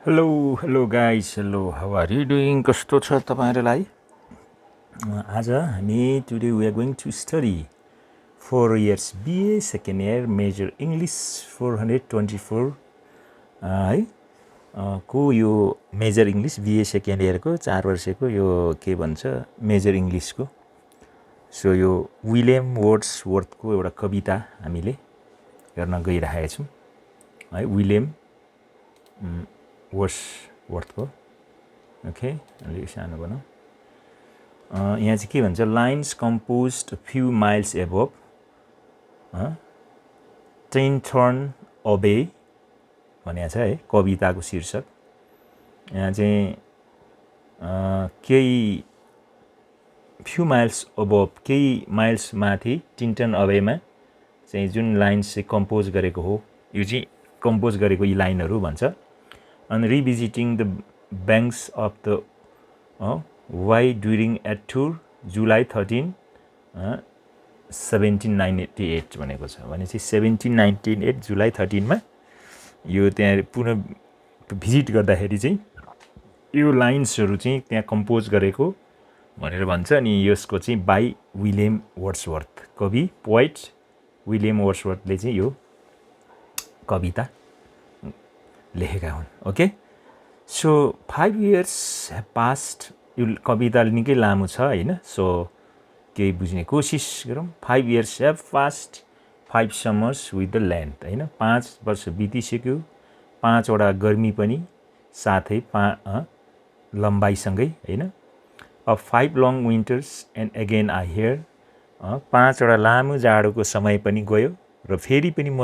Hello guys, hello, how are you doing? कस्तो छ तपाईहरुलाई? आज हामी today we are going to study 4 years BA second year major English 424 है को यो major English BA second year को 4 वर्षको यो के भन्छ मेजर इंग्लिश को सो यो विलियम वर्ड्सवर्थ को एउटा कविता हामीले गर्न गइरहेका छौं है विलियम वर्ड्सवर्थ को ओके अलि सानो बनाऊ यहाँ चाहिँ के भन्छ lines composed few miles above Tintern Abbey भनेको छ है कविताको शीर्षक यहाँ चाहिँ केही फ्यु माइल्स अबोभ केही माइल्स माथि टिन्टर्न अबेमा चाहिँ जुन लाइन्स चाहिँ कम्पोज गरेको हो यो चाहिँ कम्पोज गरेको यी लाइनहरु भन्छ and revisiting the banks of the Wye during a tour July 13 1798 भनेको छ भनेपछि 1798 जुलाई 13 मा यो त्यहाँ पुनः भिजिट गर्दाखेरि चाहिँ यो लाइन्सहरु चाहिँ त्यहाँ कम्पोज गरेको भनेर भन्छ अनि यसको चाहिँ बाइ विलियम वर्ड्सवर्थ कवि पोएट विलियम वर्ड्सवर्थले चाहिँ यो कविता लेखेका हुन् okay so 5 years have passed यो कविता निकै लामो छ हैन सो केही बुझ्ने कोशिश गरौँ 5 years have passed 5 summers with the land हैन 5 वर्ष बितिसक्यो 5 वटा गर्मी पनि साथै लम्बाई सँगै हैन of 5 long winters and again I hear 5 वटा लामो जाडोको समय पनि गयो र फेरि पनि म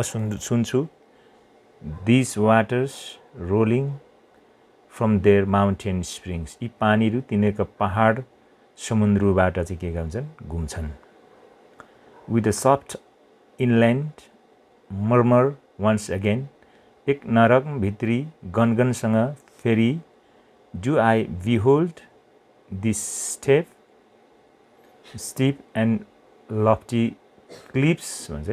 सुन्छु These waters rolling from their mountain springs. यी पानीहरु तिनीहरुका पहाड समुद्रबाट चाहिँ के गर्छन् घुम्छन्. With a soft inland murmur once again. एक नरम भित्री गनगनसँग फेरि Do I behold this steep and lofty cliffs भन्छ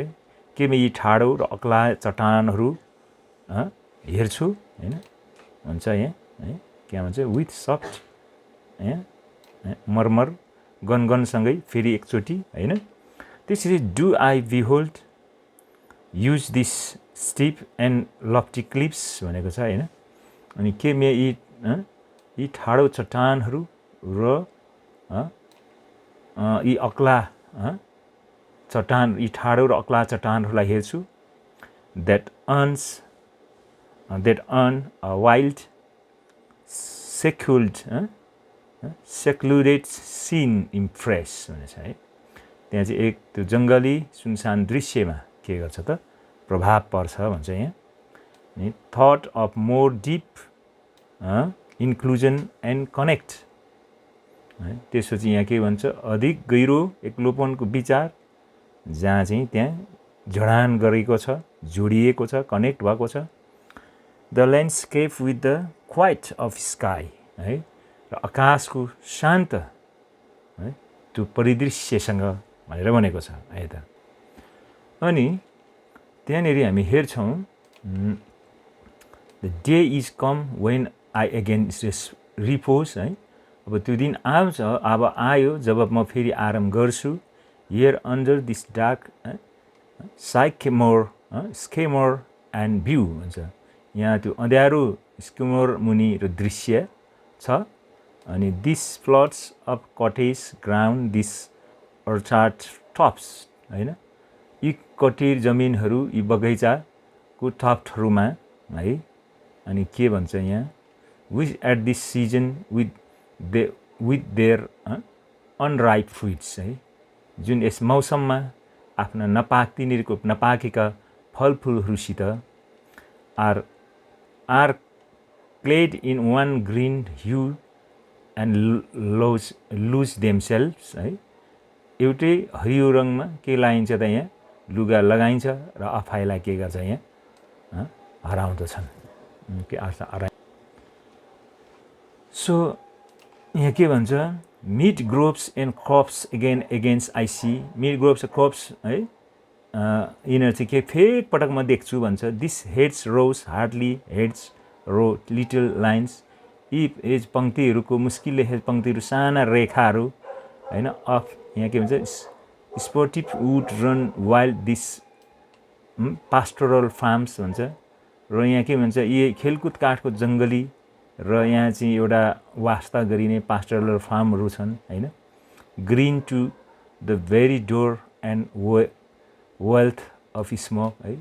के म यी ठाडो र अग्ला चट्टानहरु हेर्छु हैन भन्छ यहाँ है के भन्छ विथ सफ्ट मर्मर गनगनसँगै फेरि एकचोटी हैन त्यसरी do I behold these this steep and lofty cliffs भनेको छ हैन अनि के म यी ठाडो चट्टानहरु र यी अग्ला चट्टान यी ठाडो र अग्ला चट्टानहरुलाई हेर्छु that earn a wild secluded scene impress भनेछ है त्यहाँ चाहिँ एक त्यो जंगली सुनसान दृश्यमा के गर्छ त प्रभाव पर्छ भन्छ यहाँ नि thought of more deep inclusion and connect है त्यसपछि यहाँ के भन्छ अधिक गहिरो एक्लोपनको विचार जहाँ चाहिँ त्यहाँ जडान गरेको छ जोडिएको छ कनेक्ट भएको छ The landscape with the quiet of sky है र आकाशको शान्त है त्यो परिदृश्यसँग भनेर भनेको छ है त अनि त्यहाँनेरि हामी हेर्छौं The day is come when I again repose है अब त्यो दिन आउँछ अब आयो जब म फेरि आराम गर्छु here under this dark skimmer and view भन्छ यहाँ त्यो अँध्यारो स्किमर मुनि र दृश्य छ अनि this plots of cottage ground this orchard tops हैन यी कटेर जमिनहरु यी बगैंचाको टपहरुमा है अनि के भन्छ यहाँ which at this season with their unripe fruits है जुन यस मौसममा आफ्ना नपाकेका फलफुलहरुसित are clad in one green hue and lose themselves है एउटै हरियो रङमा के लाइन्छ त यहाँ लुगा लगाइन्छ र आफैलाई के गर्छ यहाँ हराउँदछन् के अर्थ सो यहाँ के भन्छ meat groves and crops against I see meat groves and crops है यिनीहरु चाहिँ के फेरि पटक म देख्छु भन्छ this heads rose hardly heads row little lines यी एज पङ्क्तिहरूको मुस्किल लेखेको पङ्क्तिहरू साना रेखाहरू हैन अफ यहाँ के भन्छ sportive wood run wild this pastoral farms भन्छ र यहाँ के भन्छ यी खेलकुद काठको जङ्गली र यहाँ चाहिँ एउटा वास्ता गरिने पास्टोरल फार्महरू छन् हैन green to the very door and wealth of smoke है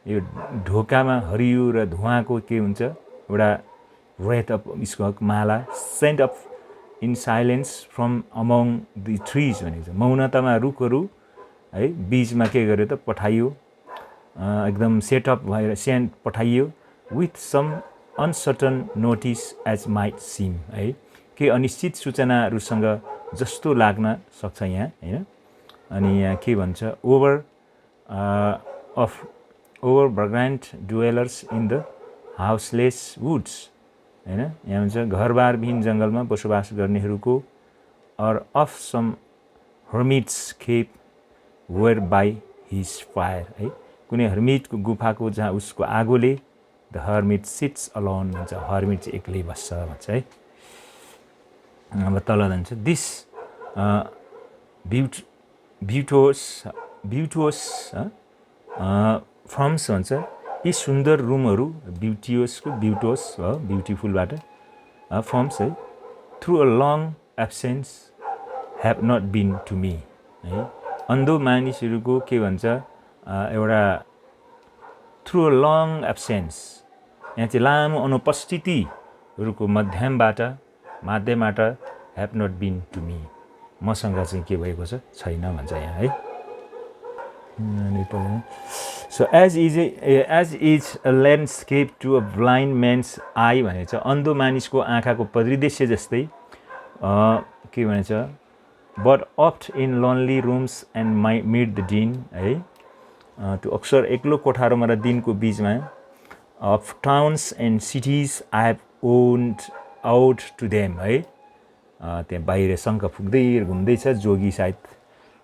यो ढोकामा हरियो र धुवाँको के हुन्छ एउटा रेथ अफ स्मोक माला sent of in silence from among the trees भनेको छ मौनतामा रुखहरू है बीचमा के गर्यो त पठाइयो एकदम सेटअप भएर सेन्ट पठाइयो with some uncertain notice as might seem है के अनिश्चित सूचनाहरूसँग जस्तो लाग्न सक्छ यहाँ हैन अनि यहाँ के भन्छ over vagrant dwellers in the houseless woods हैन यहाँ भन्छ घरबारविहीन जङ्गलमा बसोबास गर्नेहरूको or of some hermits cave where by his fire है कुनै हर्मिटको गुफाको जहाँ उसको आगोले द हर्मिट सिट्स अलोन भन्छ हर्मिट चाहिँ एक्लै बस्छ भन्छ है अब तल जान्छ दिस ब्युटोस फर्म्स भन्छ यी सुन्दर रुमहरू ब्युटोस हो ब्युटिफुलबाट फर्म्स है through a long absence have not been to me है अन्धो मानिसहरूको के भन्छ एउटा थ्रु अ लङ एब्सेन्स यहाँ चाहिँ लामो अनुपस्थितिहरूको माध्यमबाट have not been to me मसँग चाहिँ के भएको छैन भन्छ यहाँ है so as is a landscape to a blind man's eye भनेको छ अन्धो मानिसको आँखाको परिदृश्य जस्तै के भनेछ but oft in lonely rooms and mid the din है त्यो अक्सर एक्लो कोठारोमा र दिनको बिचमा of towns and cities I have owned out to them है त्यहाँ बाहिर शङ्ख फुक्दै घुम्दैछ जोगी सायद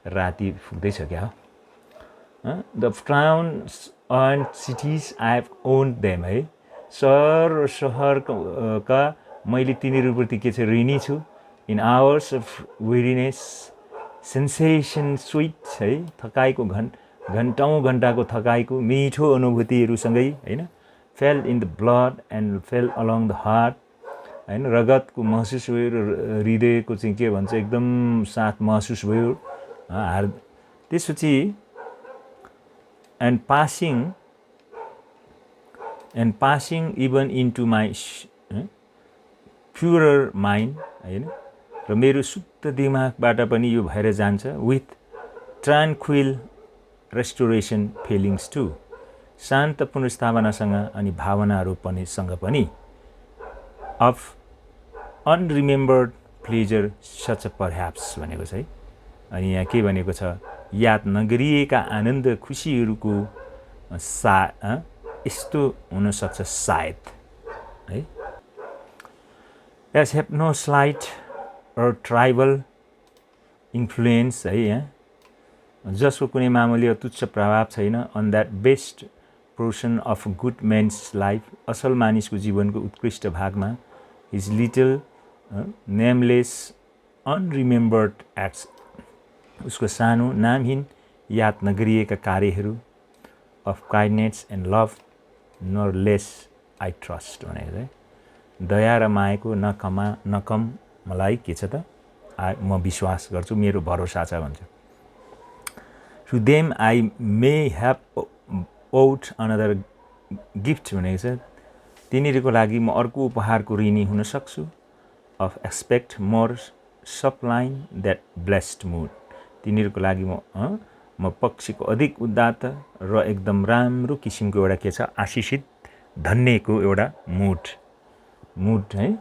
राति फुक्दैछ क्या the towns and cities I have owned them है सहरका मैले तिनीहरूप्रति के छ ऋणी छु in hours of weariness sensation sweet है थकाइको घन्टौँ घन्टाको थकाइको मिठो अनुभूतिहरूसँगै हैन felt in the blood and felt along the heart हैन रगतको महसुस भयो र हृदयको चाहिँ के भन्छ एकदम साथ महसुस भयो त्यसपछि and passing even into my purer mind हैन र मेरो शुद्ध दिमागबाट पनि यो भएर जान्छ with tranquil restoration feelings to शान्त पुनर्स्थापनासँग अनि भावनाहरू पनि सँग पनि of unremembered pleasure such perhaps भनेको छ है अनि यहाँ के भनेको छ याद नगरिएका आनन्द खुसीहरूको यस्तो हुनसक्छ सायद है as have no slight or trivial influence है यहाँ जसको कुनै मामुली तुच्छ प्रभाव छैन on that best portion of good men's life असल मानिसको जीवनको उत्कृष्ट भागमा his little nameless unremembered acts उसको सानो नामहीन याद नगरिएका कार्यहरू of kindness and love nor less I trust भनेको चाहिँ दया र मायाको नकम मलाई के छ त म विश्वास गर्छु मेरो भरोसा छ भन्छ to them I may have owed another gift भनेको छ तिनीहरूको लागि म अर्को उपहारको ऋणी हुन सक्छु of expect more sublime that blessed mood तिनीहरूको लागि म पक्षीको अधिक उदात्त र एकदम राम्रो किसिमको एउटा के छ आशिषित धन्यको एउटा मुड है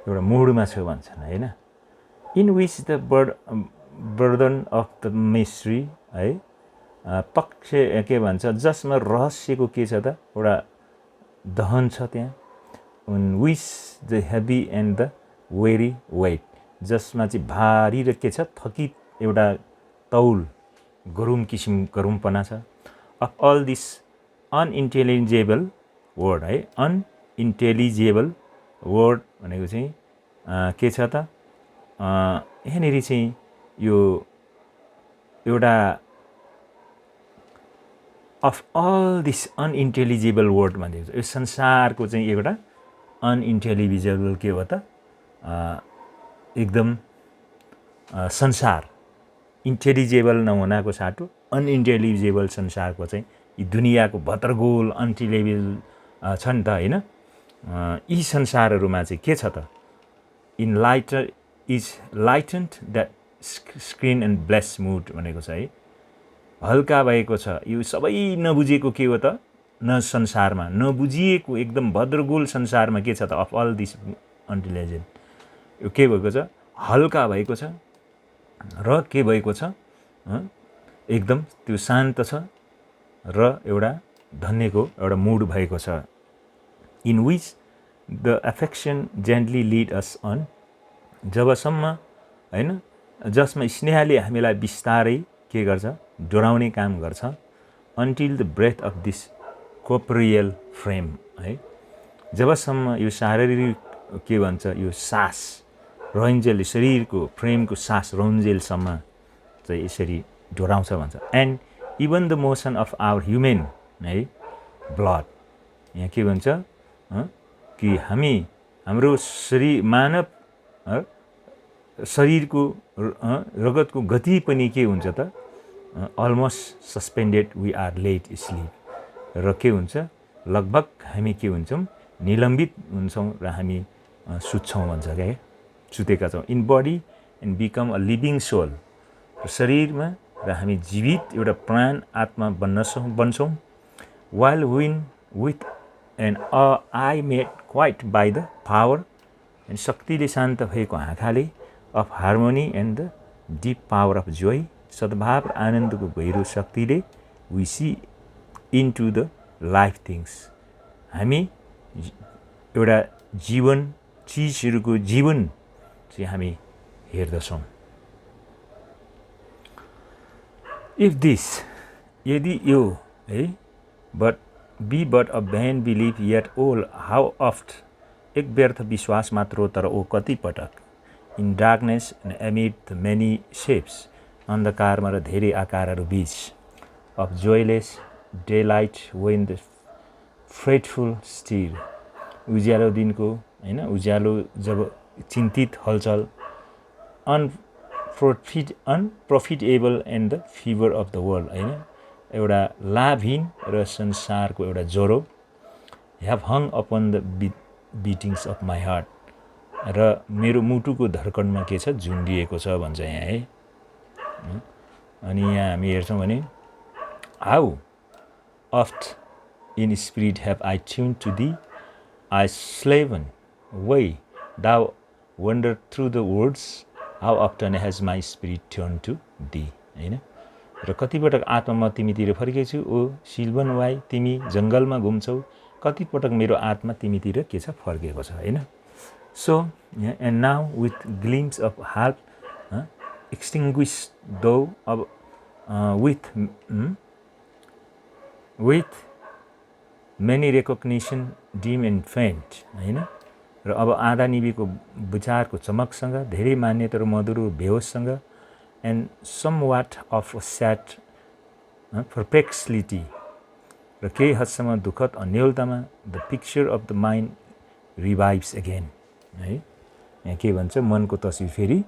एउटा मुडमा छु भन्छन् हैन in which the burden of the mystery है पक्ष के भन्छ जसमा रहस्यको के छ त एउटा दहन छ त्यहाँ in which the heavy and the weary weight जसमा चाहिँ भारी र के छ थकित एउटा तौल गरुम किसिम गरुमपना छ अफ अल दिस अनइन्टेलिजेबल वर्ड है अनइन्टेलिजेबल वर्ड भनेको चाहिँ के छ त यहाँनिर चाहिँ यो एउटा अफ अल दिस अनइन्टेलिजेबल वर्ड भनेको छ यो संसारको चाहिँ एउटा अनइन्टेलिजेबल के हो त एकदम संसार इन्टेलिजेबल नहुनाको साटो अनइन्टेलिजेबल संसारको चाहिँ यी दुनियाँको भत्रगोल अनइन्टेलिजेबल छ नि त होइन यी संसारहरूमा चाहिँ के छ त in lighter is lightened that screen and bless mood भनेको छ है हल्का भएको छ यो सबै नबुझेको के हो त न संसारमा नबुझिएको एकदम भद्रगोल संसारमा के छ त अफ अल दिस अनइन्टेलिजेन्ट यो के भएको छ हल्का भएको छ र के भएको छ एकदम त्यो शान्त छ र एउटा धन्यको एउटा मुड भएको छ in which the affection gently lead us on जबसम्म होइन जसमा स्नेहले हामीलाई बिस्तारै के गर्छ डोराउने काम गर्छ until the breath of this corporeal frame है जबसम्म यो शारीरिक के भन्छ यो सास रहन्जेल शरीरको फ्रेमको सास रहन्जेलसम्म चाहिँ यसरी डोराउँछ भन्छ and even the motion of our human है ब्लड यहाँ के भन्छ कि हाम्रो शरीर मानव शरीरको रगतको गति पनि के हुन्छ त almost suspended we are laid asleep र के हुन्छ लगभग हामी के हुन्छौँ निलम्बित हुन्छौँ र हामी सुत्छौँ भन्छ क्या सुतेका छौँ in body and become a living soul शरीरमा र हामी जीवित एउटा प्राण आत्मा बन्छौँ while with an eye made quiet by the power and शक्तिले शान्त भएको आँखाले of harmony and the deep power of joy सद्भाव र आनन्दको गहिरो शक्तिले we see into the life things हामी एउटा जीवन चिजहरूको जीवन चाहिँ हामी हेर्दछौँ इफ दिस यदि यो है but a vain believe yet oh how oft एक व्यर्थ विश्वास मात्र हो तर ओ कतिपटक in darkness and amid the many shapes अन्धकारमा र धेरै आकारहरू बीच of joyless daylight when the fretful stir उज्यालो दिनको होइन उज्यालो जब चिन्तित हलचल unprofitable and the fever of the world होइन एउटा लाभहीन र संसारको एउटा ज्वरो have hung upon the beatings of my heart र मेरो मुटुको धड्कनमा के छ झुन्डिएको छ भन्छ यहाँ है अनि यहाँ हामी हेर्छौँ भने how oft in spirit have I turned to thee I sylvan Wye thou wander through the words how often has my spirit turned to thee होइन र कतिपटक आत्मा म तिमीतिर फर्केको छु ओ सिल्वन वाइ तिमी जङ्गलमा घुम्छौ कतिपटक मेरो आत्मा तिमीतिर के छ फर्केको छ होइन so and now with gleams of heart extinguish though अब with many recognition dim and faint होइन र अब आधा निबीको विचारको चमकसँग धेरै मान्यता र मधुर बेहोससँग and somewhat of sad perplexity र केही हदसम्म दुःखद अन्यलतामा the picture of the mind revives again है यहाँ के भन्छ मनको तस्विर फेरि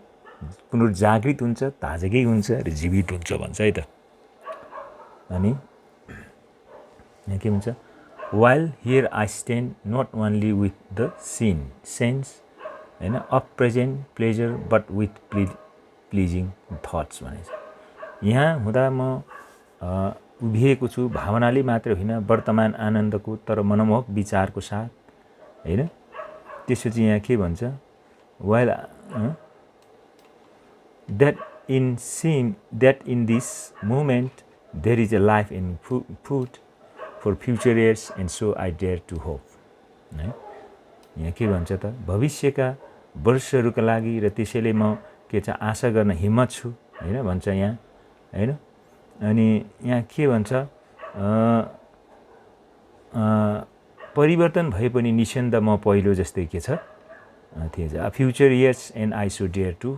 पुनर्जागृत हुन्छ ताजगै हुन्छ र जीवित हुन्छ भन्छ है त अनि यहाँ के भन्छ while here I stand not only with the sense होइन of present pleasure but with pleasing thoughts भनेको यहाँ हुँदा म उभिएको छु भावनाले मात्र होइन वर्तमान आनन्दको तर मनमोहक विचारको साथ होइन त्यसपछि यहाँ के भन्छ while that in this moment there is a life in food for future years and so I dare to hope है यहाँ के भन्छ त भविष्यका वर्षहरूका लागि र त्यसैले म के छ आशा गर्न हिम्मत छु होइन भन्छ यहाँ होइन अनि यहाँ के भन्छ परिवर्तन भए पनि निस्यन्द म पहिलो जस्तै के छ थिएछ future years and I so dare to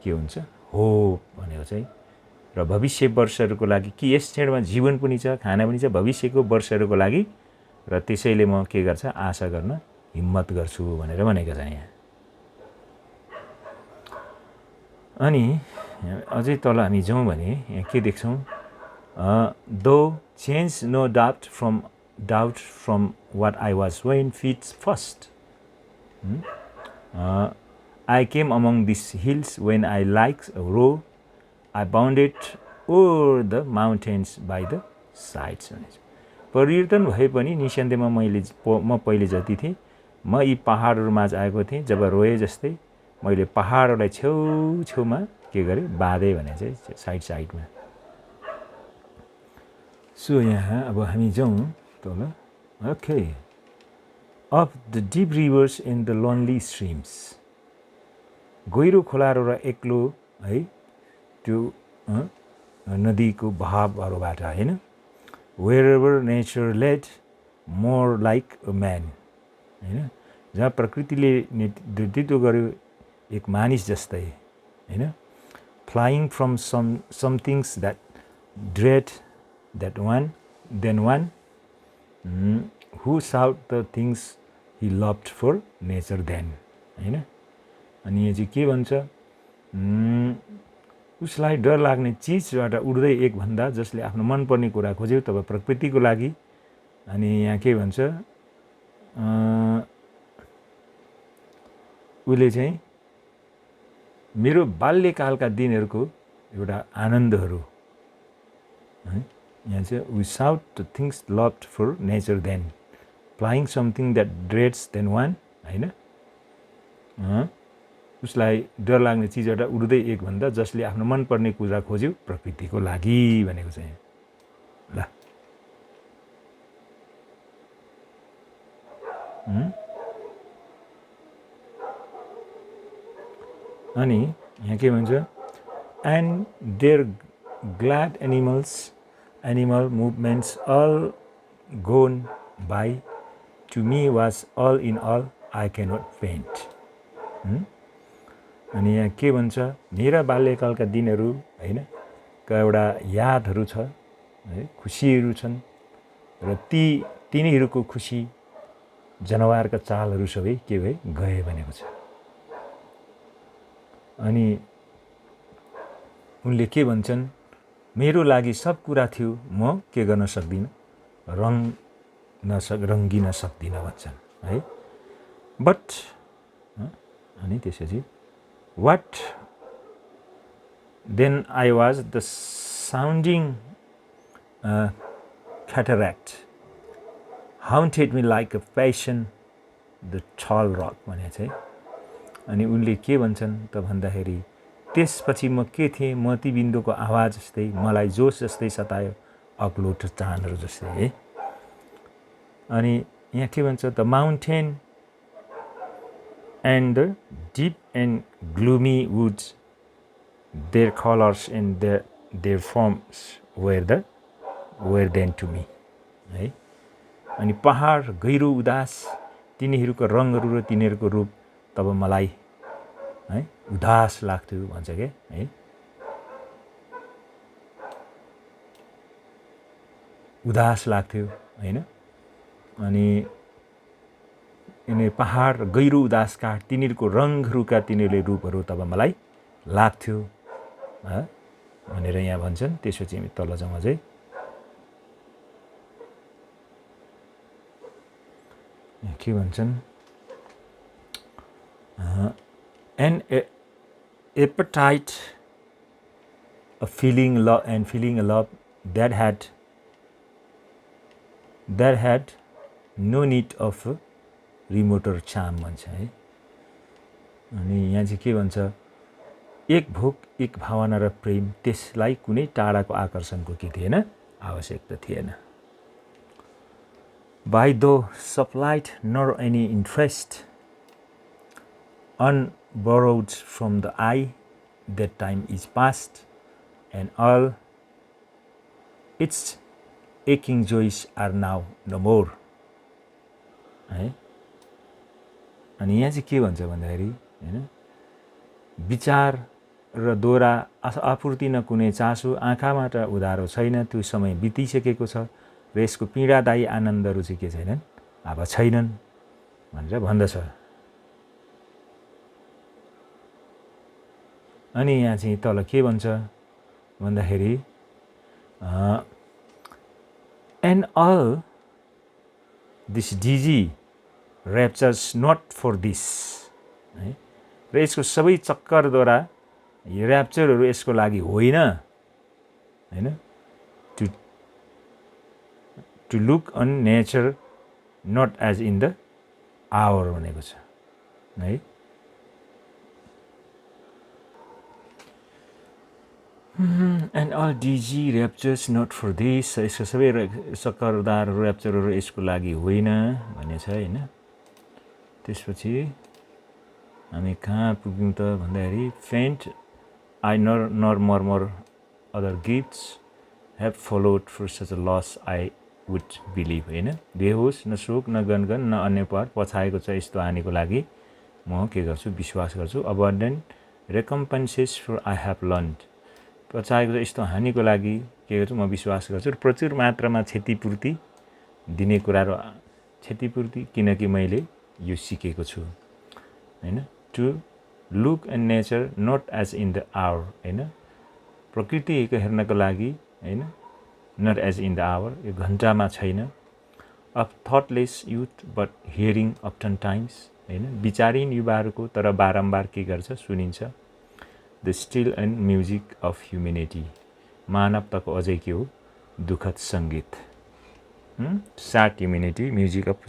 के हुन्छ होप भनेको चाहिँ र भविष्य वर्षहरूको लागि कि यस क्षणमा जीवन पनि छ खाना पनि छ भविष्यको वर्षहरूको लागि र त्यसैले म के गर्छ आशा गर्न हिम्मत गर्छु भनेर भनेको छ यहाँ अनि अझै तल हामी जाउँ भने यहाँ के देख्छौँ though change no doubt from what I was when feet first. I came among these hills when I liked a row. I bounded over the mountains by the sides. परिवर्तन भए पनि निस्यन्देमा म पहिले जति थिएँ म यी पहाडहरूमा आएको थिएँ जब रोए जस्तै मैले पहाडहरूलाई छेउछेउमा के गरेँ बाँधेँ भने चाहिँ साइडमा सो यहाँ अब हामी जाउँ तल okay of the deep rivers in the lonely streams गहिरो खोलाहरू र एक्लो है त्यो नदीको बहावहरूबाट हैन wherever nature led more like a man हैन जहाँ प्रकृतिले नेतृत्व गर्यो एक मानिस जस्तै हैन flying from some things that dread that one then one who sought the things he loved for nature then हैन अनि यो चाहिँ के भन्छ उसलाई डर लाग्ने चीजबाट उड्दै एक भन्दा जसले आफ्नो मनपर्ने कुरा खोज्यो तब प्रकृतिको लागि अनि यहाँ के भन्छ उले चाहिँ मेरो बाल्यकालका दिनहरूको एउटा आनन्दहरू है यहाँ चाहिँ we sought the things loved for nature than flying something that dreads than one हैन उसलाई डर लाग्ने चिजबाट उड्दै एक भन्दा जसले आफ्नो मनपर्ने कुरा खोज्यो प्रकृतिको लागि भनेको छ यहाँ ल अनि यहाँ के भन्छ and there glad animal movements all gone by to me was all in all I cannot paint अनि यहाँ के भन्छ मेरा बाल्यकालका दिनहरू हैन का एउटा यादहरू छ है खुसीहरू छन् र तिनीहरूको खुसी जनावरका चालहरू सबै के भए गए भनेको छ अनि उनले के भन्छन् मेरो लागि सब कुरा थियो म के गर्न सक्दिन रङ्गिन सक्दिन भन्छन् है बट अनि त्यसपछि what then I was the sounding cataract haunted me like a passion the tall rock भने चाहिँ अनि उनले के भन्छन् त भन्दाखेरि त्यसपछि म के थिएँ मती बिन्दुको आवाज जस्तै मलाई जोस जस्तै सतायो अग्लो चाँदहरू जस्तै है अनि यहाँ के भन्छ the mountain and the deep and gloomy woods their colors and their forms were then to me है अनि पहाड गहिरो उदास तिनीहरूको रङहरू र तिनीहरूको रूप तब मलाई है उदास लाग्थ्यो भन्छ के है उदास लाग्थ्यो हैन अनि यिनी पहाड गहिरो उदास काठ तिनीहरूको रङहरूका तिनीहरूले रूपहरू तब मलाई लाग्थ्यो भनेर यहाँ भन्छन् त्यसपछि हामी तल जाउँ अझै के भन्छन् an appetite a feeling a love that had no need of रिमोटर चाम भन्छ है अनि यहाँ चाहिँ के भन्छ एक भोक एक भावना र प्रेम त्यसलाई कुनै टाढाको आकर्षणको के थिएन आवश्यकता थिएन by though supplied nor any interest unborrowed from the eye that time is past and all its aching joys are now no more है। अनि यहाँ चाहिँ के भन्छ भन्दाखेरि हैन विचार र दोहोरा आपूर्ति न कुनै चासो आँखाबाट उधारो छैन, त्यो समय बितिसकेको छ र यसको पीडादायी आनन्दहरू चाहिँ के छैनन्, अब छैनन् भनेर भन्दछ। अनि यहाँ चाहिँ तल के भन्छ भन्दाखेरि and all this dizzy raptures not for this है, र यसको सबै चक्करद्वारा ऱ्याप्चरहरू यसको लागि होइन हैन, to look on nature not as in the hour भनेको छ है। And all dizzy raptures not for this, यसको सबै चक्करदार ऱ्याप्चरहरू यसको लागि होइन भनेछ हैन। त्यसपछि हामी कहाँ पुग्यौँ त भन्दाखेरि faint I nor murmur other gifts have followed for such a loss I would believe होइन। बेहोस न शोक न गनगन न अन्य पर पछाएको छ यस्तो हानिको लागि म के गर्छु, विश्वास गर्छु। अबन्डेन्ट रेकम्पेन्सेस फर आई हेभ लर्न्ड, पछाएको छ यस्तो हानिको लागि के गर्छु, म विश्वास गर्छु। र प्रचुर मात्रामा क्षतिपूर्ति दिने कुराहरू, क्षतिपूर्ति किनकि मैले यो सिकेको छु हैन। To look and nature not as in the hour हैन, प्रकृतिको हेर्नको लागि हैन, not as in the hour, यो घन्टामा छैन। Of thoughtless youth but hearing often times हैन, विचारहीन युवाहरूको तर बारम्बार के गर्छ, सुनिन्छ। The still and music of humanity, मानवताको अझै के हो, दुःखद सङ्गीत। Sad humanity, music of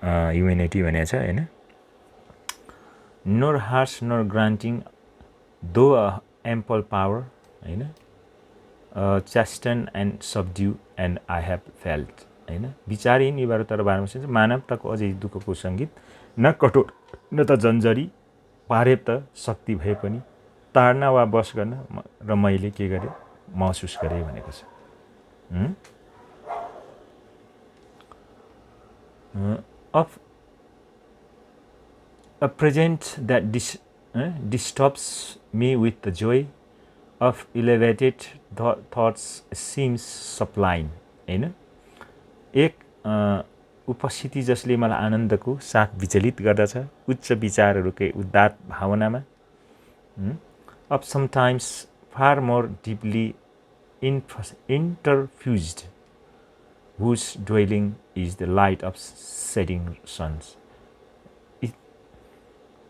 humanity भनेको छ हैन। नोर हार्स नोर ग्रान्टिङ दो एम्पल पावर हैन, chasten and subdue and I have felt हैन। विचारहीन युवाहरू तर बारमा सुन्छ, मानवताको अझै दुःखको सङ्गीत, न कठोर न त जन्जरी, पर्याप्त शक्ति भए पनि ताड्न वा बस गर्न र मैले के गरेँ, महसुस गरेँ भनेको छ। Of a present that disturbs me with the joy of elevated thoughts seems sublime हैन। एक उपस्थिति जसले मलाई आनन्दको साथ विचलित गर्दछ, उच्च विचारहरूकै उदात्त भावनामा। Of sometimes far more deeply interfused whose dwelling is the light of setting suns,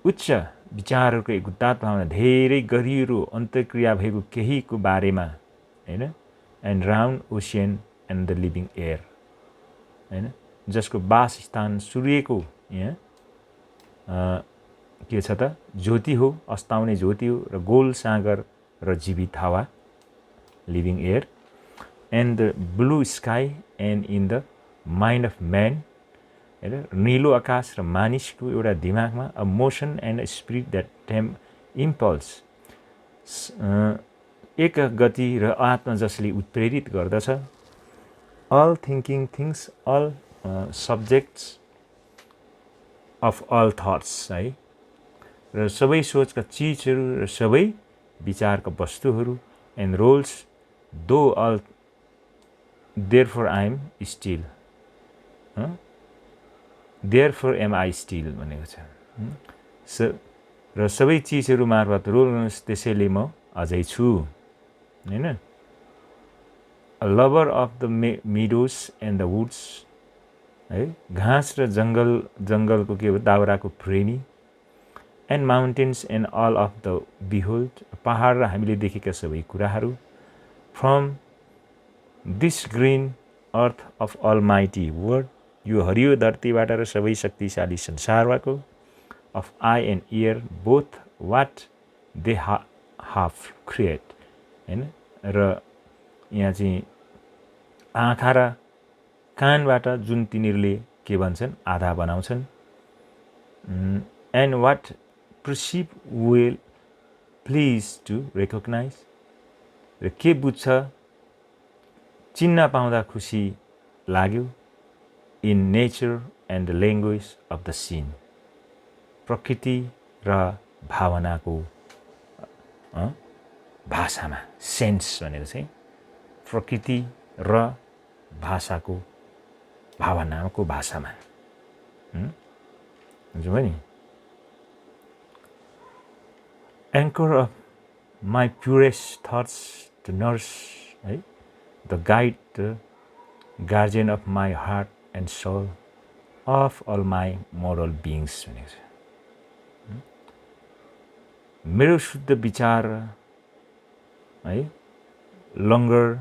उच्च विचारहरूको एक उदात्त भावना, धेरै गहिरो अन्तर्क्रिया भएको केहीको बारेमा हैन। And round ocean and the living air हैन, जसको वासस्थान सूर्यको यहाँ के छ त, ज्योति हो, अस्ताउने ज्योति हो, र गोल सागर र जीवित हावा, living air. And the blue sky and in the mind of man हैन, नीलो आकाश र मानिसको एउटा दिमागमा। A motion and spirit that tame impulse, एक गति र आत्मा जसले उत्प्रेरित गर्दछ। All thinking things all subjects of all thoughts है, र सबै सोचका चिजहरू र सबै विचारका वस्तुहरू। And rolls though all therefore I am still, therefore am I still भनेको छ। र सबै चिजहरू मार्फत रोल गर्नुहोस्, त्यसैले म अझै छु हैन। A lover of the meadows and the woods है, घाँस र जङ्गलको के हो, दाउराको प्रेमी। And mountains and all of the behold, पहाड र हामीले देखेका सबै कुराहरू। From this green earth of all mighty word, यो हरियो धरतीबाट र सबै शक्तिशाली संसारबाट। Of eye and ear both what they half create हैन, र यहाँ चाहिँ आँखा र कानबाट जुन तिनीहरूले के भन्छन्, आधा बनाउँछन्। And what perceive will please to recognize, र के बुझ्छ, चिन्न पाउँदा खुसी लाग्यो। In nature and the language of the scene. प्रकृति र भावनाको भाषामा, सेन्स भनेको चाहिँ प्रकृति र भाषाको भावनाको भाषामा हुन्छ नि. Anchor of my purest thoughts, the nurse, है, the guide, the guardian of my heart and soul, of all my moral beings भनेको छ. मेरो शुद्ध विचार है, लङ्गर,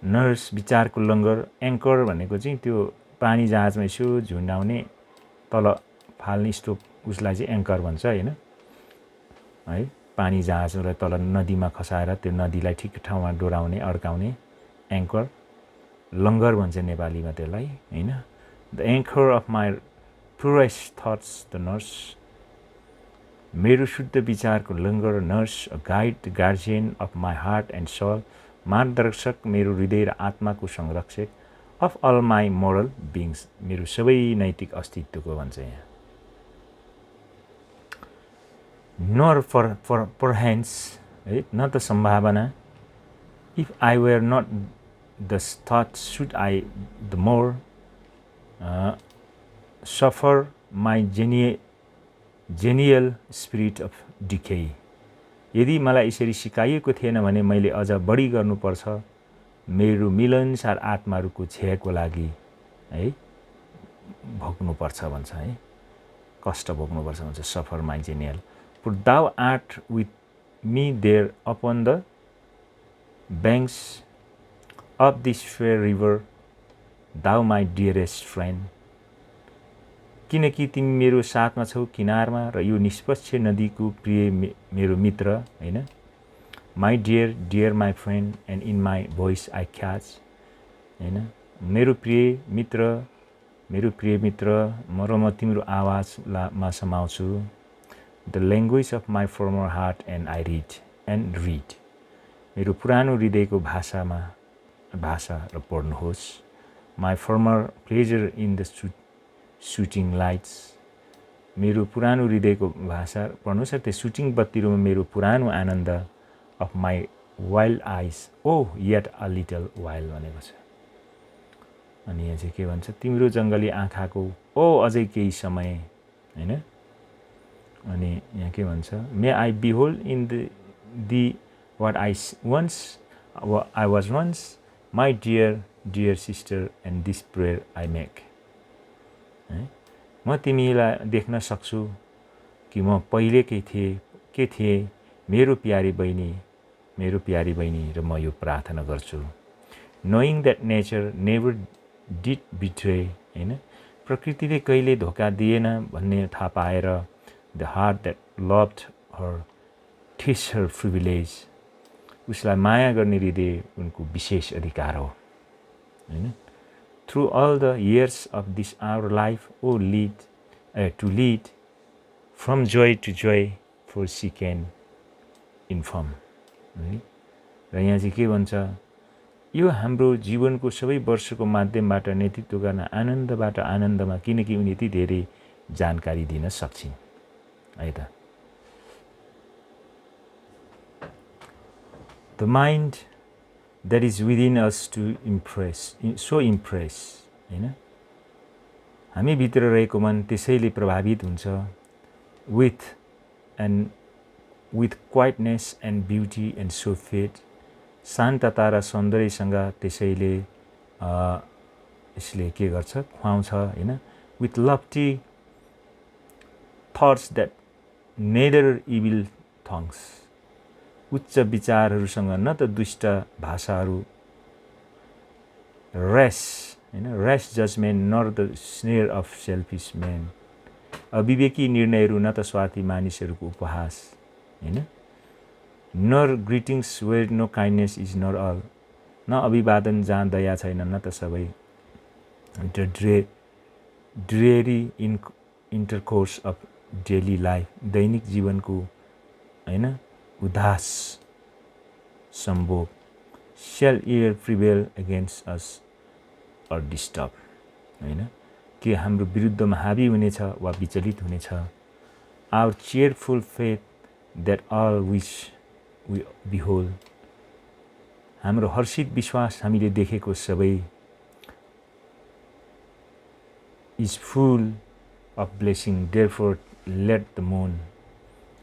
नर्स, विचारको लङ्गर. एङ्कर भनेको चाहिँ त्यो पानी जहाजमा यसो झुन्डाउने तल फाल्ने स्टोक, उसलाई चाहिँ एङ्कर भन्छ होइन है. पानी जहाजलाई तल नदीमा खसाएर त्यो नदीलाई ठिक ठाउँमा डोराउने, अड्काउने एङ्कर. लङ्गर भन्छ नेपालीमा त्यसलाई होइन. The anchor of my purest thoughts, the nurse. मेरो शुद्ध विचारको लङ्गर, nurse, a guide, the guardian of my heart and soul. मार्गदर्शक, मेरो हृदय र आत्माको संरक्षक. Of all my moral beings, मेरो सबै नैतिक अस्तित्वको भन्छ यहाँ. नर परह्यान्स, है, न त सम्भावना. If I were not the thought should I the more suffer my genial spirit of decay. यदि मलाई यसरी सिकाइएको थिएन भने मैले अझ बढी गर्नुपर्छ मेरो मिलनसार आत्माहरूको क्षयको लागि है, भोग्नुपर्छ भन्छ है, कष्ट भोग्नुपर्छ भन्छ. Suffer my genial. For thou art with me there upon the banks of this fair river, thou my dearest friend. किनकि तिमी मेरो साथमा छौ किनारमा र यो निष्पक्ष नदीको प्रिय मेरो मित्र होइन. My dear, dear my friend, and in my voice I catch, होइन, मेरो प्रिय मित्र म तिम्रो आवाजमा समाउँछु. The language of my former heart and I read. मेरो पुरानो हृदयको भाषा र पढ्नुहोस्. My former pleasure in the shooting lights. मेरो पुरानो हृदयको भाषा पढ्नुहोस्. त्यो सुटिङ बत्तीहरूमा मेरो पुरानो आनन्द. of my wild eyes, oh yet a little while भनेको छ. अनि यहाँ चाहिँ के भन्छ, तिम्रो जङ्गली आँखाको ओ अझै केही समय हैन. अनि यहाँ के भन्छ, may I behold in thee what I was once, my dear sister, and this prayer I make. म तिमीलाई देख्न सक्छु कि म पहिले के थिए मेरो प्यारी बहिनी र म यो प्रार्थना गर्छु. Knowing that nature never did betray, हैन, प्रकृतिले कहिले धोका दिएन भन्ने थाहा पाएर, the heart that loved her, 'tis her privilege. उसलाई माया गर्ने हृदय उनको विशेष अधिकार हो हैन. Through all the years of this our life, oh to lead from joy to joy, for she can inform. र यहाँ चाहिँ के भन्छ, यो हाम्रो जीवनको सबै वर्षको माध्यमबाट नेतृत्व गर्न आनन्दबाट आनन्दमा, किनकि उनी यति धेरै जानकारी दिन सक्छिन् है त. The mind that is within us to impress, हैन, हामी भित्र रहेको मन त्यसैले प्रभावित हुन्छ. with quietness and beauty and so faith, शान्तता र सौन्दर्यसँग त्यसैले यसले के गर्छ, खुवाउँछ हैन. with lofty thoughts that neither evil tongues, उच्च विचारहरूसँग न त दुष्ट भाषाहरू, rash judgment nor the snare of selfish men, अविवेकी निर्णयहरू न त स्वार्थी मानिसहरूको उपहास हैन. nor greetings where no kindness is not all, न अभिवादन जहाँ दया छैन, न त सबै. the dreary intercourse of daily life, दैनिक जीवनको हैन उदास सम्भोग, shall ever prevail against us or disturb, हैन. के हाम्रो विरुद्धमा हावी हुनेछ वा विचलित हुनेछ. Our cheerful faith that all which we behold. हाम्रो हर्षित विश्वास हामीले देखेको सबै is full of blessing. Therefore let the moon.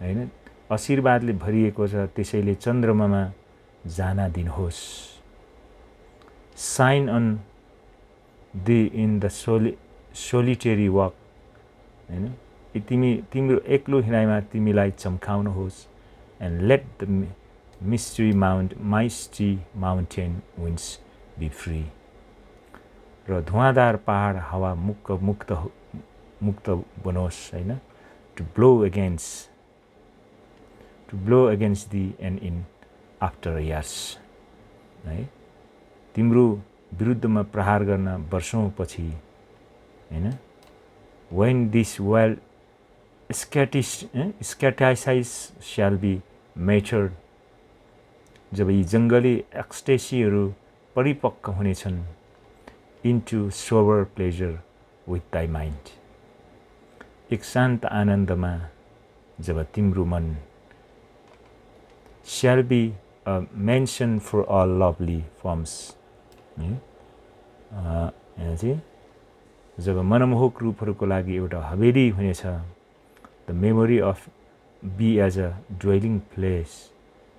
हैन, आशीर्वादले भरिएको छ, त्यसैले चन्द्रमामा जान दिनुहोस्. Shine on thee in the solitary walk. हैन, तिम्रो एक्लो हिँडाइमा तिमीलाई चम्काउनुहोस्. And let the mystery mountain winds be free. र धुवाँदार पहाड हावा मुक्त बनोस्, हैन, to blow against thee and in after years. है, तिम्रो विरुद्धमा प्रहार गर्न वर्षौं पछि, हैन, when this world scaticize shall be matured. जब यी जंगली एक्सटेसीहरू परिपक्व हुनेछन्. into sober pleasure with thy mind. एक शान्त आनन्दमा जब तिम्रो मन shall be a mention for all lovely forms. जब मनमोहक रूपहरूको लागि एउटा हवेली हुनेछ. The memory of be as a dwelling place.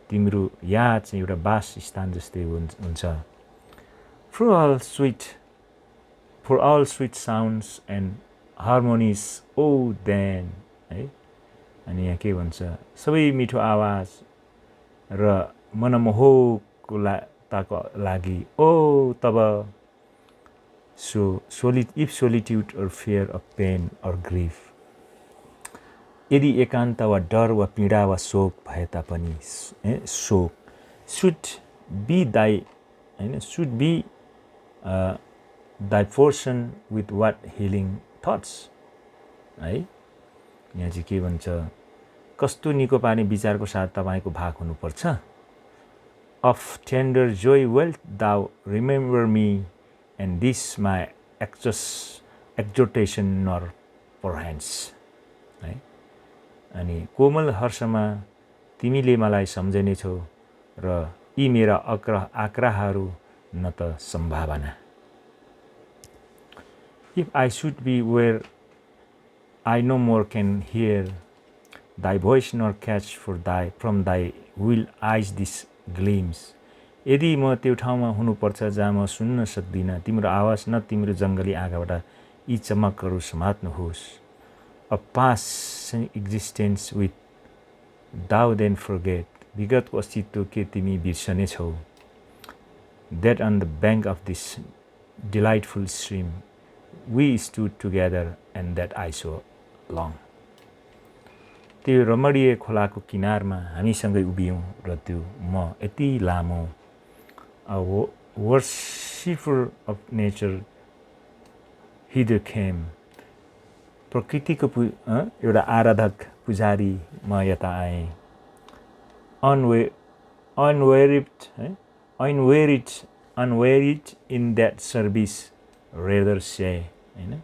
तिम्रो याद चाहिँ एउटा वास स्थान जस्तै हुन्छ. For all sweet sounds and harmonies, oh then. है, अनि यहाँ के भन्छ, सबै मिठो आवाज र मनमोहकताको लागि ओ तब. So if solitude or fear of pain or grief. यदि एकान्त वा डर वा पीडा वा शोक भए तापनि, शोक should be thy portion with what healing thoughts. है, यहाँ चाहिँ के भन्छ, कस्तो निको पार्ने विचारको साथ तपाईको भाग हुनुपर्छ. Of tender joy wilt thou remember me, and this my exhortation nor perchance. है, अनि कोमल हर्षमा तिमीले मलाई सम्झनेछौ र यी मेरा आग्रहहरू न त सम्भावना. If I should be where I no more can hear thy voice nor catch from thy will eyes this gleams. यदि म त्यो ठाउँमा हुनुपर्छ जहाँ म सुन्न सक्दिनँ तिम्रो आवाज न तिम्रो जङ्गली आँखाबाट यी चमकहरू समात्नुहोस्. A past existence with thou then forget. विगतको अस्तित्व के तिमी बिर्सनेछौ. That on the bank of this delightful stream we stood together and that I so long. त्यो रमणीय खोलाको किनारमा हामीसँगै उभियौं र त्यो म यति लामो. A worshipper of nature hither came. प्रकृतिको एउटा आराधक पुजारी म यता आएँ. Unwearied in that service rather say. हैन,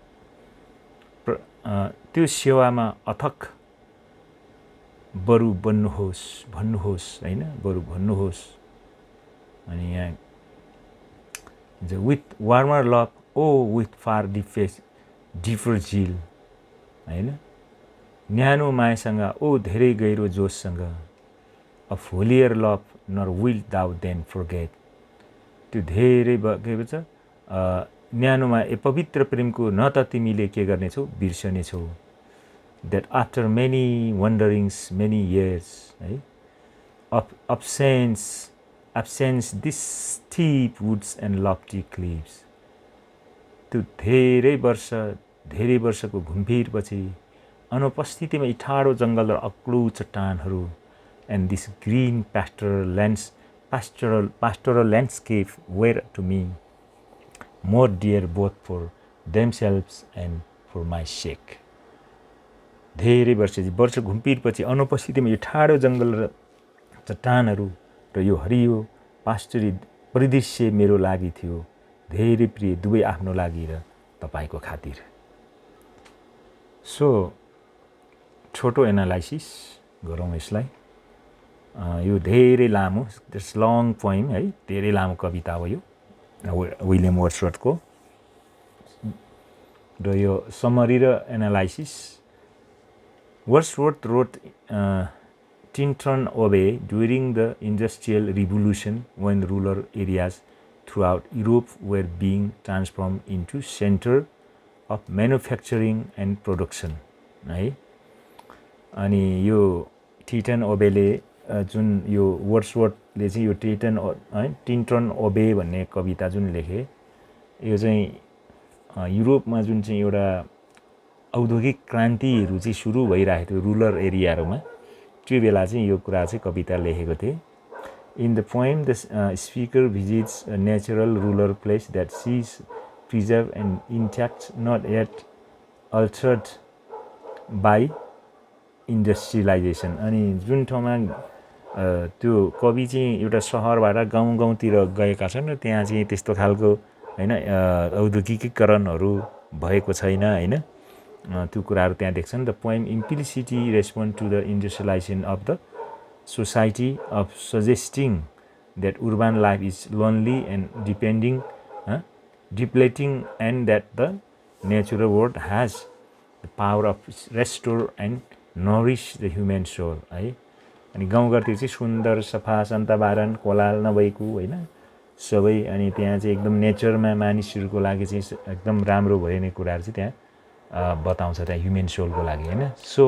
त्यो सेवामा अथक बरु भन्नुहोस्, हैन, बरु भन्नुहोस्. अनि यहाँ with warmer love, oh with far deeper zeal. हैन, न्यानो मायासँग ओ धेरै गहिरो जोशसँग. Of holier love nor wilt thou then forget. त्यो धेरै के भन्छ, न्यानोमा पवित्र प्रेमको न त तिमीले के गर्नेछौ बिर्सनेछौ. That after many wanderings many years, है, of absence this steep woods and lofty cliffs. त्यो धेरै वर्षको घुमफिरपछि अनुपस्थितिमा यी ठाडो जङ्गल र अग्लो चट्टानहरू. And this green pastoral landscape were to me more dear both for themselves and for my sake. धेरै वर्ष घुमफिरपछि अनुपस्थितिमा यो ठाडो जङ्गल र चट्टानहरू र यो हरियो पास्टरी परिदृश्य मेरो लागि थियो धेरै प्रिय दुवै आफ्नो लागि र तपाईको खातिर. सो छोटो एनालाइसिस गरौँ यसलाई। यो धेरै लामो, दिस लङ पोइम है, धेरै लामो कविता हो यो विलियम वर्ड्सवर्थको। र यो समरी र analysis, Wordsworth wrote Tintern Abbey during the Industrial Revolution when rural areas throughout Europe were being transformed into center of manufacturing and production है। अनि यो टिन्टन अबेले जुन यो वर्ड्सवर्थले चाहिँ यो टिन्टन अबे भन्ने कविता जुन लेखे, यो चाहिँ युरोपमा जुन चाहिँ एउटा औद्योगिक क्रान्तिहरू चाहिँ सुरु भइरहेको थियो रुरल एरियाहरूमा, त्यो बेला चाहिँ यो कुरा चाहिँ कविता लेखेको थिए। In the poem the speaker visits a natural rural place that she is preserve and intact not yet altered by industrialisation. अनि जुन ठाउँमा त्यो कवि चाहिँ एउटा सहरबाट गाउँतिर गएका छन् र त्यहाँ चाहिँ त्यस्तो खालको हैन औद्योगिकीकरणहरू भएको छैन हैन, त्यो कुराहरू त्यहाँ देख्छन्। The poem implicitly respond to the industrialization of the society of suggesting that urban life is lonely and depleting and that the natural world has the power of restore and nourish the human soul है। अनि गाउँघरतिर चाहिँ सुन्दर सफा सन्तबारन कोलाल नभएको होइन सबै, अनि त्यहाँ चाहिँ एकदम नेचरमा मानिसहरूको लागि चाहिँ एकदम राम्रो भइने कुराहरू चाहिँ त्यहाँ बताउँछ, त्यहाँ ह्युमन सोलको लागि होइन। So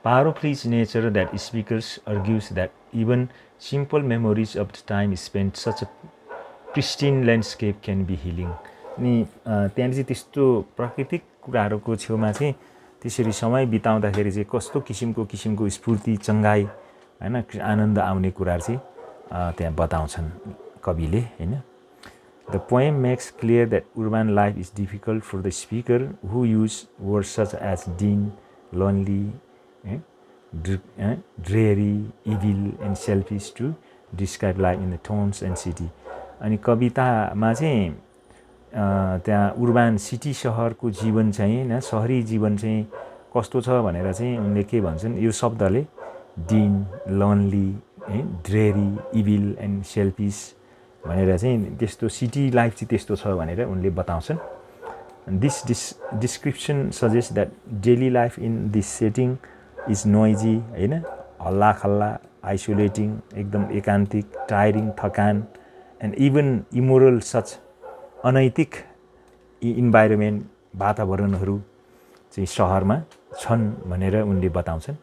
power of his nature that speakers argues that even simple memories of the time spend such a pristine landscape can be healing. अनि त्यहाँनिर चाहिँ त्यस्तो प्राकृतिक कुराहरूको छेउमा चाहिँ त्यसरी समय बिताउँदाखेरि चाहिँ कस्तो किसिमको स्फूर्ति चङ्गाई होइन आनन्द आउने कुराहरू चाहिँ त्यहाँ बताउँछन् कविले होइन। The poem makes clear that urban life is difficult for the speaker who use words such as din, lonely, dreary, evil and selfish to describe life in the towns and city. अनि कवितामा चाहिँ त्यहाँ urban city सहरको जीवन चाहिँ होइन सहरी जीवन चाहिँ कस्तो छ भनेर चाहिँ उनले के भन्छन्, यो शब्दले din, lonely, dreary, evil and selfish भनेर चाहिँ त्यस्तो सिटी लाइफ चाहिँ त्यस्तो छ भनेर उनले बताउँछन्। This description suggest that daily life in this setting is noisy होइन, हल्ला खल्ला, आइसोलेटिङ, एकदम एकान्तिक, टायरिङ, थकान एन्ड इभन इमोरल सच अनैतिक इन्भाइरोमेन्ट वातावरणहरू चाहिँ सहरमा छन् भनेर उनले बताउँछन्।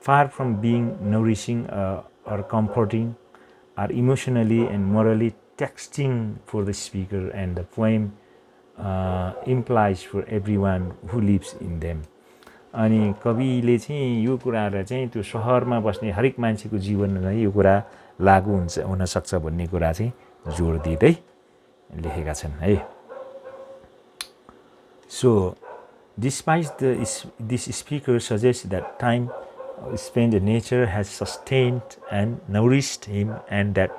Far from being nourishing or comforting are emotionally and morally taxing for the speaker and the poem implies for everyone who lives in them। अनि कविले चाहिँ यो कुराहरू चाहिँ त्यो सहरमा बस्ने हरेक मान्छेको जीवनलाई यो कुरा लागू हुनसक्छ भन्ने कुरा चाहिँ जोड दिँदै लेखेका छन् है। So despite this speaker suggest that time spent in nature has sustained and nourished him and that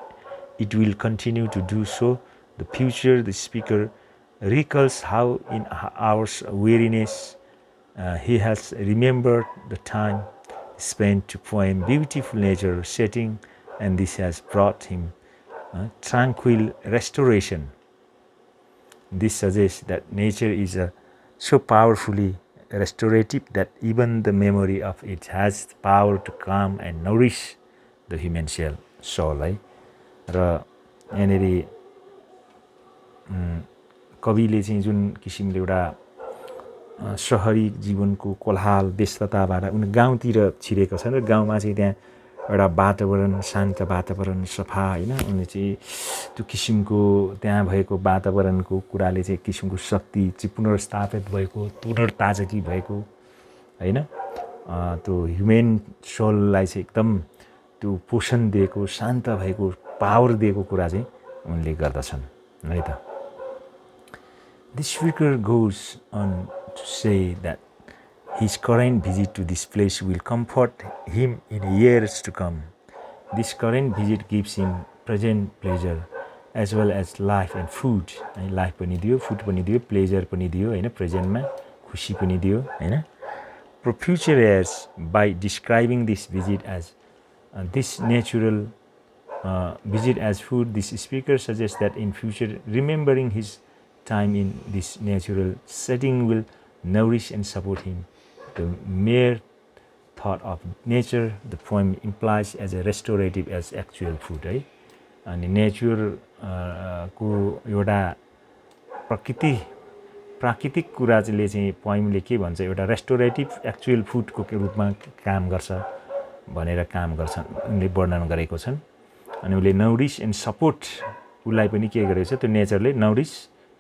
it will continue to do so. The future, the speaker recalls how in hours of weariness he has remembered the time spent to poem beautiful nature setting, and this has brought him tranquil restoration. This suggests that nature is so powerfully restorative that even the memory of it has the power to calm and nourish the human soul है। र यहाँनिर कविले चाहिँ जुन किसिमले एउटा सहरी जीवनको कोलाहल व्यस्तताबाट उनी गाउँतिर छिरेको छ र गाउँमा चाहिँ त्यहाँ एउटा वातावरण शान्त वातावरण सफा होइन, उनले चाहिँ त्यो किसिमको त्यहाँ भएको वातावरणको कुराले चाहिँ एक किसिमको शक्ति चाहिँ पुनर्स्थापित भएको, पुनर्ताजगी भएको होइन, त्यो ह्युमेन सोललाई चाहिँ एकदम त्यो पोषण दिएको, शान्त भएको, पावर दिएको कुरा चाहिँ उनले गर्दछन् है त। This speaker goes on to say that his current visit to this place will comfort him in years to come. This current visit gives him present pleasure as well as life and food. Life पनि दियो, food पनि दियो, pleasure पनि दियो हैन, प्रेजेन्टमा खुसी पनि दियो हैन For future years, by describing this visit as this natural visit as food, this speaker suggests that in future, remembering his time in this natural setting will nourish and support him. The mere thought of nature, the poem implies as a restorative as actual food, है अनि nature को एउटा प्राकृतिक कुरा चाहिँ पोइमले के भन्छ एउटा रेस्टोरेटिभ एक्चुअल फुडको रूपमा काम गर्छ भनेर काम गर्छन् उनले वर्णन गरेको छन् अनि उले नौरिश एन्ड सपोर्ट उलाई पनि के गरेको छ त्यो नेचरले नौरिश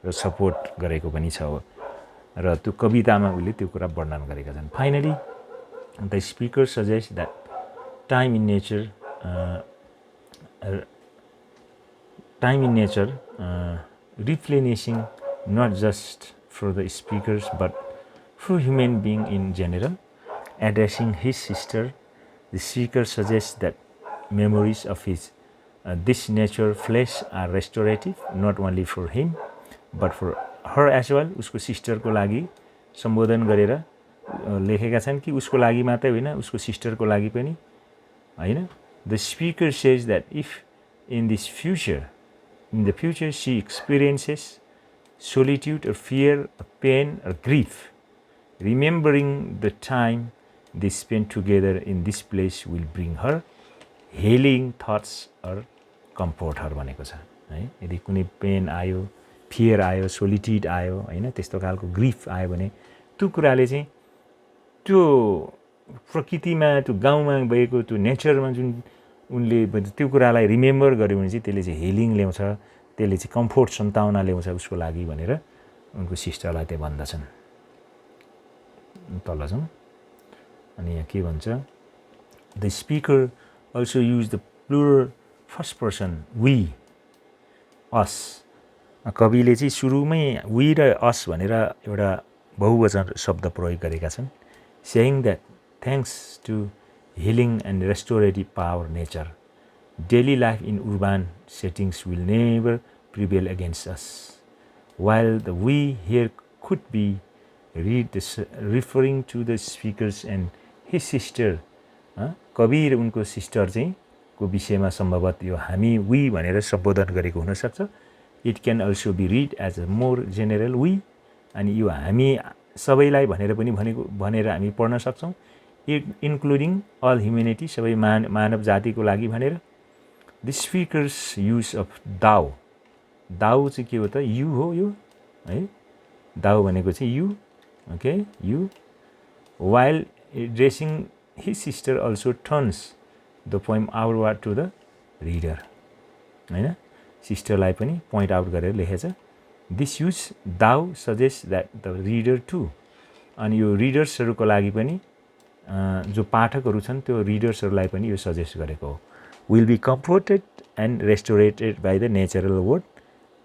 र सपोर्ट गरेको पनि छ र त्यो कवितामा उले त्यो कुरा वर्णन गरेका छन् finally the speaker suggest that time in nature replenishing not just for the speakers but for human being in general. Addressing his sister, the speaker suggests that memories of his this nature flesh are restorative not only for him but for her as well. उसको सिस्टरको लागि सम्बोधन गरेर लेखेका छन् कि उसको लागि मात्रै होइन उसको सिस्टरको लागि पनि हैन. The speaker says that if in the future she experiences solitude or fear or pain or grief, remembering the time they spent together in this place will bring her healing thoughts or comfort her भनेको छ है. यदि कुनै pain आयो fear आयो solitude आयो हैन त्यस्तो खालको ग्रिफ आयो भने त्यो कुराले चाहिँ त्यो प्रकृतिमा त्यो गाउँमा भएको त्यो नेचरमा जुन उनले त्यो कुरालाई रिमेम्बर गर्यो भने चाहिँ त्यसले चाहिँ हिलिङ ल्याउँछ त्यसले चाहिँ कम्फोर्ट सन्ताउना ल्याउँछ उसको लागि भनेर उनको सिस्टरलाई त्यो भन्दछन्. तल छौँ अनि यहाँ के भन्छ the speaker also use the plural first person we us. कविले चाहिँ सुरुमै वी र अस भनेर एउटा बहुवचन शब्द प्रयोग गरेका छन्. Saying that thanks to healing and restorative power nature, daily life in urban settings will never prevail against us. While the we here could be referring to the speakers and his sister, कवि र उनको sister चाहिँ को विषयमा सम्भवतः यो हामी we भनेर सम्बोधन गरेको हुन सक्छ. It can also be read as a more general we, अनि यो हामी सबैलाई भनेर पनि भनेर हामी पढ्न सक्छौँ. Including all humanity, सबै मानव जातिको लागि भनेर. The speaker's use of thou चाहिँ के हो त you हो यो है. thou भनेको चाहिँ you, okay, you. While addressing his sister also turns the poem outward to the reader हैन. सिस्टरलाई पनि पोइन्ट आउट गरेर लेखेछ. This use thou suggests that the reader too, अनि यो रिडर्सहरूको लागि पनि जो पाठकहरू छन् त्यो रिडर्सहरूलाई पनि यो सजेस्ट गरेको हो. Will be comforted and restorated by the natural world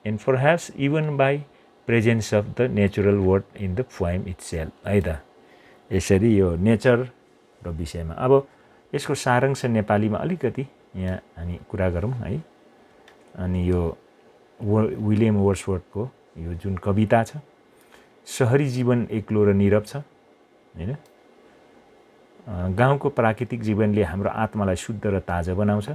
and perhaps even by presence of the natural world in the poem itself है त. यसरी यो नेचरको विषयमा अब यसको सारांश नेपालीमा अलिकति यहाँ हामी कुरा गरौँ है. अनि यो विलियम वर्ड्सवर्थको यो जुन कविता छ सहरी जीवन एक्लो र नीरव छ हैन. गाउँको प्राकृतिक जीवनले हाम्रो आत्मालाई शुद्ध र ताजा बनाउँछ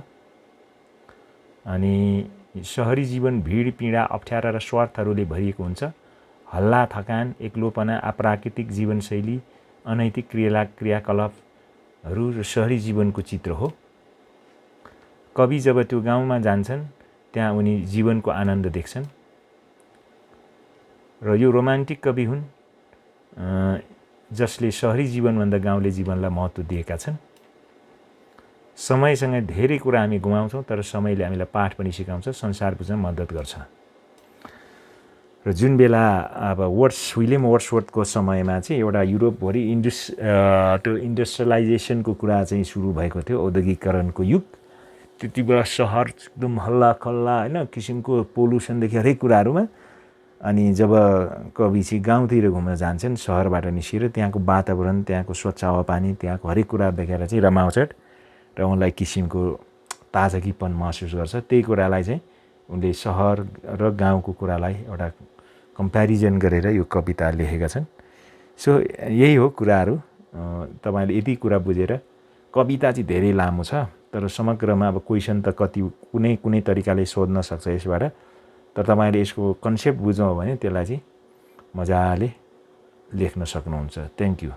अनि सहरी जीवन भिड पीडा अप्ठ्यारा र स्वार्थहरूले भरिएको हुन्छ. हल्ला थकान एक्लोपना अप्राकृतिक जीवनशैली अनैतिक क्रियाकलापहरू र सहरी जीवनको चित्र हो. कवि जब त्यो गाउँमा जान्छन् त्यहाँ उनी जीवनको आनन्द देख्छन् र यो रोमान्टिक कवि हुन् जसले सहरी जीवनभन्दा गाउँले जीवनलाई महत्त्व दिएका छन्. समयसँग धेरै कुरा हामी गुमाउँछौँ तर समयले हामीलाई पाठ पनि सिकाउँछ संसार बुझ्न मद्दत गर्छ. र जुन बेला अब विलियम वर्ड्सवर्थको समयमा चाहिँ एउटा युरोपभरि त्यो इन्डस्ट्रियलाइजेसनको कुरा चाहिँ सुरु भएको थियो औद्योगिकरणको युग. त्यति बेला सहर एकदम हल्ला खल्ला हैन किसिमको पोल्युसनदेखि हरेक कुराहरूमा. अनि जब कवि चाहिँ गाउँतिर घुम्न जान्छन् सहरबाट निस्केर त्यहाँको वातावरण त्यहाँको स्वच्छ हावापानी त्यहाँको हरेक कुरा देखेर चाहिँ रमाउँछन् र उनलाई किसिमको ताजगीपन महसुस गर्छ. त्यही कुरालाई चाहिँ उनले सहर र गाउँको कुरालाई एउटा कम्प्यारिजन गरेर यो कविता लेखेका छन्. सो यही हो कुराहरू। तपाईँले यति कुरा बुझेर कविता चाहिँ धेरै लामो छ तर समग्रमा अब क्वेसन त कति कुनै कुनै तरिकाले सोध्न सक्छ यसबाट। तर तपाईँले यसको कन्सेप्ट बुझ्नु हो भने त्यसलाई चाहिँ मजाले लेख्न सक्नुहुन्छ। Thank you.